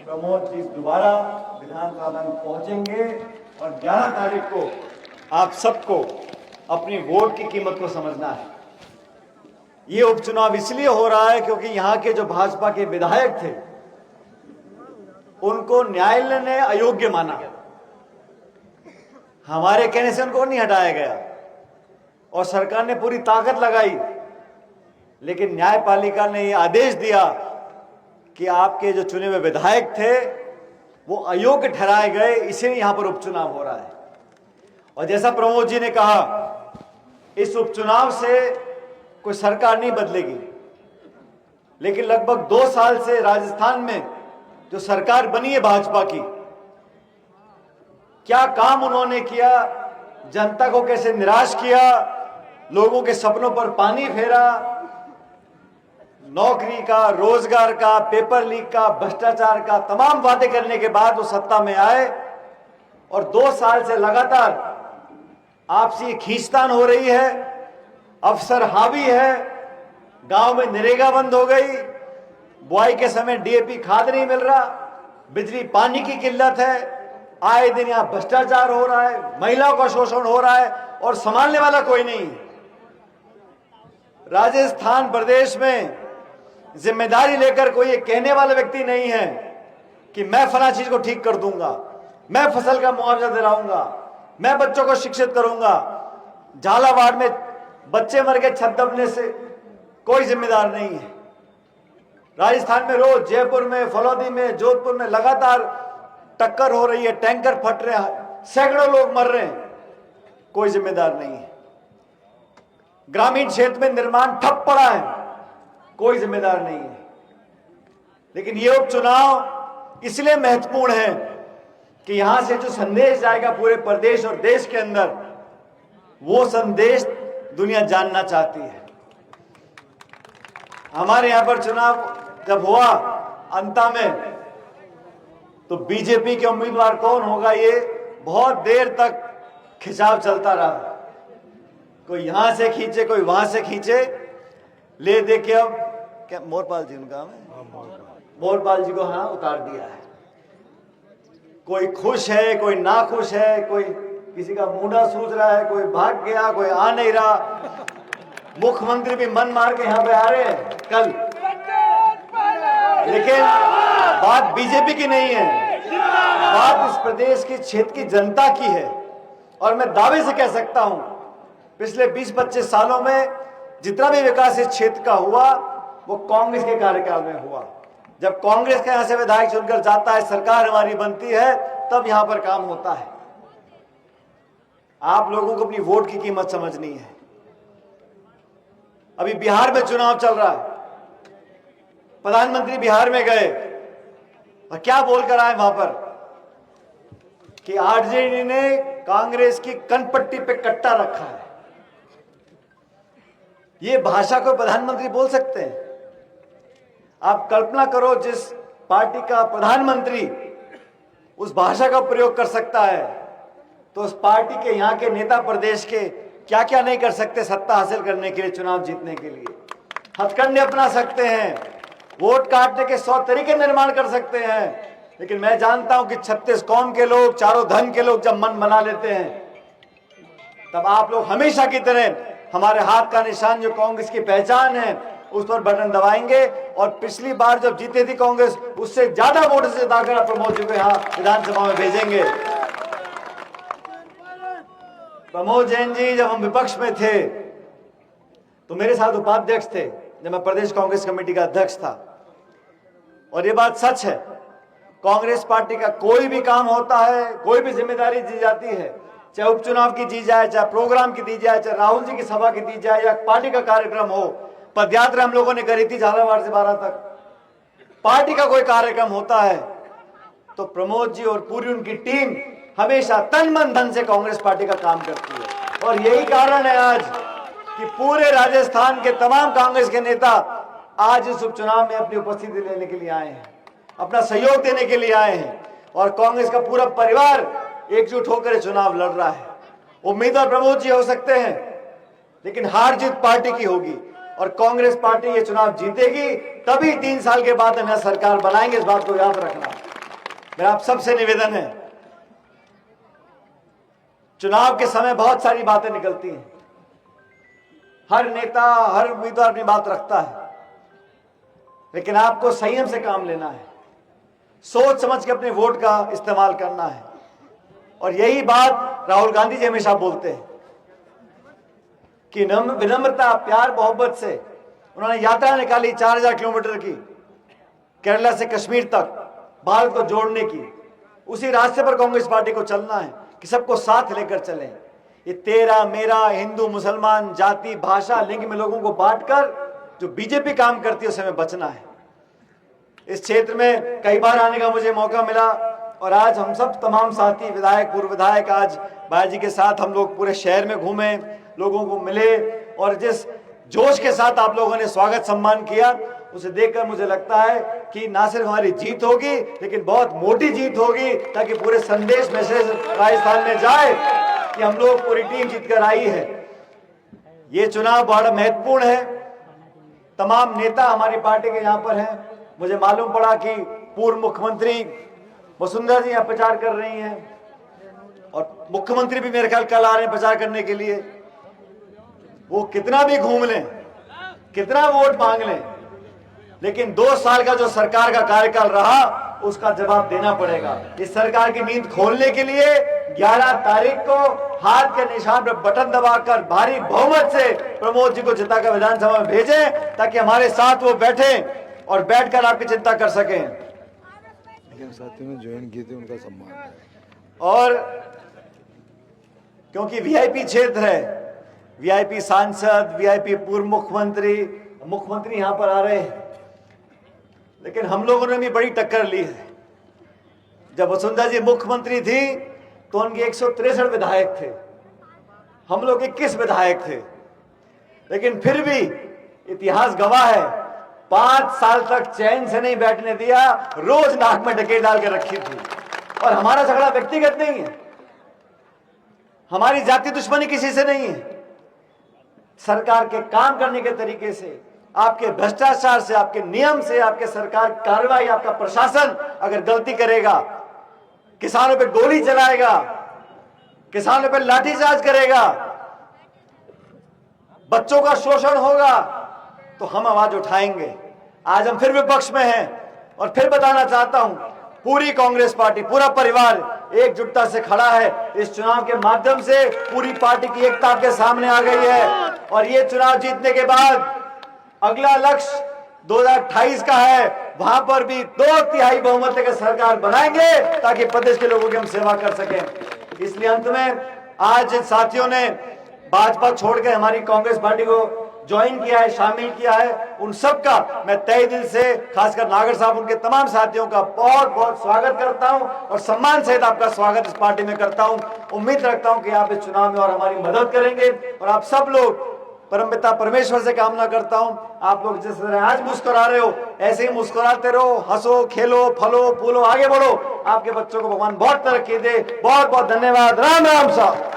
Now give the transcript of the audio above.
प्रमोद जी दोबारा विधानसभा में पहुंचेंगे और 11 तारीख को आप सबको अपनी वोट की कीमत को समझना है। ये उपचुनाव इसलिए हो रहा है क्योंकि यहाँ के जो भाजपा के विधायक थे उनको न्यायालय ने अयोग्य माना। हमारे कहने से उनको नहीं हटाया गया और सरकार ने पूरी ताकत लगाई, लेकिन न्यायपालिका ने यह आदेश दिया कि आपके जो चुने हुए विधायक थे वो अयोग्य ठहराए गए, इसीलिए यहां पर उपचुनाव हो रहा है। और जैसा प्रमोद जी ने कहा, इस उपचुनाव से कोई सरकार नहीं बदलेगी, लेकिन लगभग 2 साल से राजस्थान में जो सरकार बनी है भाजपा की, क्या काम उन्होंने किया, जनता को कैसे निराश किया, लोगों के सपनों पर पानी फेरा, नौकरी का, रोजगार का, पेपर लीक का, भ्रष्टाचार का तमाम वादे करने के बाद वो सत्ता में आए और 2 साल से लगातार आपसी खींचतान हो रही है, अफसर हावी है, गांव में नरेगा बंद हो गई, बुआई के समय डीएपी खाद नहीं मिल रहा, बिजली पानी की किल्लत है, आए दिन यहां भ्रष्टाचार हो रहा है, महिलाओं का शोषण हो रहा है और संभालने वाला कोई नहीं। राजस्थान प्रदेश में जिम्मेदारी लेकर कोई ये कहने वाला व्यक्ति नहीं है कि मैं फला चीज को ठीक कर दूंगा, मैं फसल का मुआवजा दिलाऊंगा, मैं बच्चों को शिक्षित करूंगा। झालावाड़ में बच्चे मर गए छत दबने से, कोई जिम्मेदार नहीं है। राजस्थान में रोज जयपुर में, फलौदी में, जोधपुर में लगातार टक्कर हो रही है, टैंकर फट रहे हैं, सैकड़ों लोग मर रहे हैं, कोई जिम्मेदार नहीं है। ग्रामीण क्षेत्र में निर्माण ठप पड़ा है, कोई जिम्मेदार नहीं है। लेकिन ये उपचुनाव इसलिए महत्वपूर्ण है कि यहां से जो संदेश जाएगा पूरे प्रदेश और देश के अंदर, वो संदेश दुनिया जानना चाहती है। हमारे यहां पर चुनाव जब हुआ अंता में, तो बीजेपी के उम्मीदवार कौन होगा, ये बहुत देर तक खिंचाव चलता रहा। कोई यहां से खींचे, कोई वहां से खींचे, ले दे के अब क्या मोरपाल जी उनका मोरपाल जी को हाँ उतार दिया है। कोई खुश है, कोई ना खुश है, कोई किसी का मुंडा सूझ रहा है, कोई भाग गया, कोई आ नहीं रहा। मुख्यमंत्री भी मन मार के यहां पे आ रहे हैं कल, लेकिन बात बीजेपी की नहीं है, बात इस प्रदेश के क्षेत्र की जनता की है। और मैं दावे से कह सकता हूं, पिछले 20-25 सालों में जितना भी विकास इस क्षेत्र का हुआ वो कांग्रेस के कार्यकाल में हुआ। जब कांग्रेस के यहां से विधायक चुनकर जाता है, सरकार हमारी बनती है, तब यहां पर काम होता है। आप लोगों को अपनी वोट की कीमत समझनी है। अभी बिहार में चुनाव चल रहा है, प्रधानमंत्री बिहार में गए और क्या बोलकर आए वहां पर कि आरजेडी ने कांग्रेस की कनपट्टी पे कट्टा रखा है। ये भाषा को प्रधानमंत्री बोल सकते हैं? आप कल्पना करो, जिस पार्टी का प्रधानमंत्री उस भाषा का प्रयोग कर सकता है, तो उस पार्टी के यहां के नेता प्रदेश के क्या क्या नहीं कर सकते सत्ता हासिल करने के लिए, चुनाव जीतने के लिए। हथकंडे अपना सकते हैं, वोट काटने के 100 तरीके निर्माण कर सकते हैं, लेकिन मैं जानता हूं कि 36 कौम के लोग, चारों धर्म के लोग जब मन बना लेते हैं, तब आप लोग हमेशा की तरह हमारे हाथ का निशान जो कांग्रेस की पहचान है उस पर बटन दबाएंगे। और पिछली बार जब जीते थी कांग्रेस, उससे ज्यादा वोट से जिताकर प्रमोद जी को यहाँ विधानसभा में भेजेंगे। प्रमोद जैन जी जब हम विपक्ष में थे तो मेरे साथ उपाध्यक्ष थे, जब मैं प्रदेश कांग्रेस कमेटी का अध्यक्ष था। और ये बात सच है, कांग्रेस पार्टी का कोई भी काम होता है, कोई भी जिम्मेदारी दी जाती है, चाहे उपचुनाव की दी जाए, चाहे प्रोग्राम की दी जाए, चाहे राहुल जी की सभा की दी जाए, या पार्टी का कार्यक्रम हो। पदयात्रा हम लोगों ने करी थी झालावाड़ से 12 तक। पार्टी का कोई कार्यक्रम होता है तो प्रमोद जी और पूरी उनकी टीम हमेशा तन मन धन से कांग्रेस पार्टी का काम करती है। और यही कारण है आज कि पूरे राजस्थान के तमाम कांग्रेस के नेता आज इस उपचुनाव में अपनी उपस्थिति लेने के लिए आए हैं, अपना सहयोग देने के लिए आए हैं। और कांग्रेस का पूरा परिवार एकजुट होकर चुनाव लड़ रहा है। उम्मीदवार प्रमोद जी हो सकते हैं, लेकिन हार जीत पार्टी की होगी और कांग्रेस पार्टी ये चुनाव जीतेगी, तभी 3 साल के बाद हम यहां सरकार बनाएंगे। इस बात को याद रखना। मेरा आप सबसे निवेदन है, चुनाव के समय बहुत सारी बातें निकलती हैं, हर नेता हर उम्मीदवार अपनी बात रखता है, लेकिन आपको संयम से काम लेना है, सोच समझ के अपने वोट का इस्तेमाल करना है। और यही बात राहुल गांधी जी हमेशा बोलते हैं कि विनम्रता प्यार मोहब्बत से उन्होंने यात्रा निकाली 4000 किलोमीटर की, केरला से कश्मीर तक भारत को जोड़ने की। उसी रास्ते पर कांग्रेस पार्टी को चलना है कि सबको साथ लेकर चलें। ये तेरा मेरा, हिंदू मुसलमान, जाति भाषा लिंग में लोगों को बांटकर जो बीजेपी काम करती है उससे हमें बचना है। इस क्षेत्र में कई बार आने का मुझे मौका मिला और आज हम सब तमाम साथी विधायक पूर्व विधायक आज भाई जी के साथ हम लोग पूरे शहर में घूमे, लोगों को मिले और जिस जोश के साथ आप लोगों ने स्वागत सम्मान किया उसे देखकर मुझे लगता है कि ना सिर्फ हमारी जीत होगी लेकिन बहुत मोटी जीत होगी, ताकि पूरे संदेश मैसेज राजस्थान में जाए कि हम लोग पूरी टीम जीत कर आई है। ये चुनाव बड़ा महत्वपूर्ण है। तमाम नेता हमारी पार्टी के यहाँ पर हैं। मुझे मालूम पड़ा कि पूर्व मुख्यमंत्री वसुंधरा जी यहाँ प्रचार कर रही हैं और मुख्यमंत्री भी मेरे ख्याल कल आ रहे हैं प्रचार करने के लिए। वो कितना भी घूम लें, कितना वोट मांग लें, लेकिन 2 साल का जो सरकार का कार्यकाल रहा उसका जवाब देना पड़ेगा। इस सरकार की नींद खोलने के लिए 11 तारीख को हाथ के निशान पर बटन दबाकर भारी बहुमत से प्रमोद जी को जिताकर विधानसभा में भेजें, ताकि हमारे साथ वो बैठे और बैठकर आपकी चिंता कर सकें। लेकिन साथियों ने ज्वाइन किए थे, उनका सम्मान है। और क्योंकि वीआईपी क्षेत्र है, वीआईपी सांसद, वीआईपी पूर्व मुख्यमंत्री यहां पर आ रहे हैं, लेकिन हम लोगों ने भी बड़ी टक्कर ली है। जब वसुंधरा जी मुख्यमंत्री थी तो उनके 163 विधायक थे, हम लोग 21 विधायक थे, लेकिन फिर भी इतिहास गवाह है 5 साल तक चैन से नहीं बैठने दिया, रोज नाक में डकेट डाल के रखी थी। और हमारा झगड़ा व्यक्तिगत नहीं है, हमारी जाति दुश्मनी किसी से नहीं है। सरकार के काम करने के तरीके से, आपके भ्रष्टाचार से, आपके नियम से, आपके सरकार कार्रवाई, आपका प्रशासन अगर गलती करेगा, किसानों पे गोली चलाएगा, किसानों पे लाठीचार्ज करेगा, बच्चों का शोषण होगा, तो हम आवाज उठाएंगे। आज हम फिर विपक्ष में हैं और फिर बताना चाहता हूं, पूरी कांग्रेस पार्टी, पूरा परिवार एकजुटता से खड़ा है। इस चुनाव के माध्यम से पूरी पार्टी की एकता आपके सामने आ गई है और ये चुनाव जीतने के बाद अगला लक्ष्य 2028 का है, वहां पर भी 2/3 बहुमत लेकर सरकार बनाएंगे ताकि प्रदेश के लोगों की हम सेवा कर सकें। इसलिए अंत में आज जिन साथियों ने भाजपा छोड़कर हमारी कांग्रेस पार्टी को ज्वाइन किया है, शामिल किया है, उन सबका मैं तहे दिल से, खासकर नागर साहब, उनके तमाम साथियों का बहुत बहुत स्वागत करता हूं और सम्मान सहित आपका स्वागत इस पार्टी में करता हूं। उम्मीद रखता हूं कि आप इस चुनाव में और हमारी मदद करेंगे और आप सब लोग, परमपिता परमेश्वर से कामना करता हूं, आप लोग जिस तरह आज मुस्कुरा रहे हो ऐसे ही मुस्कुराते रहो, हंसो, खेलो, फलो, फूलो, आगे बढ़ो। आपके बच्चों को भगवान बहुत तरक्की दे। बहुत बहुत धन्यवाद। राम राम साहब।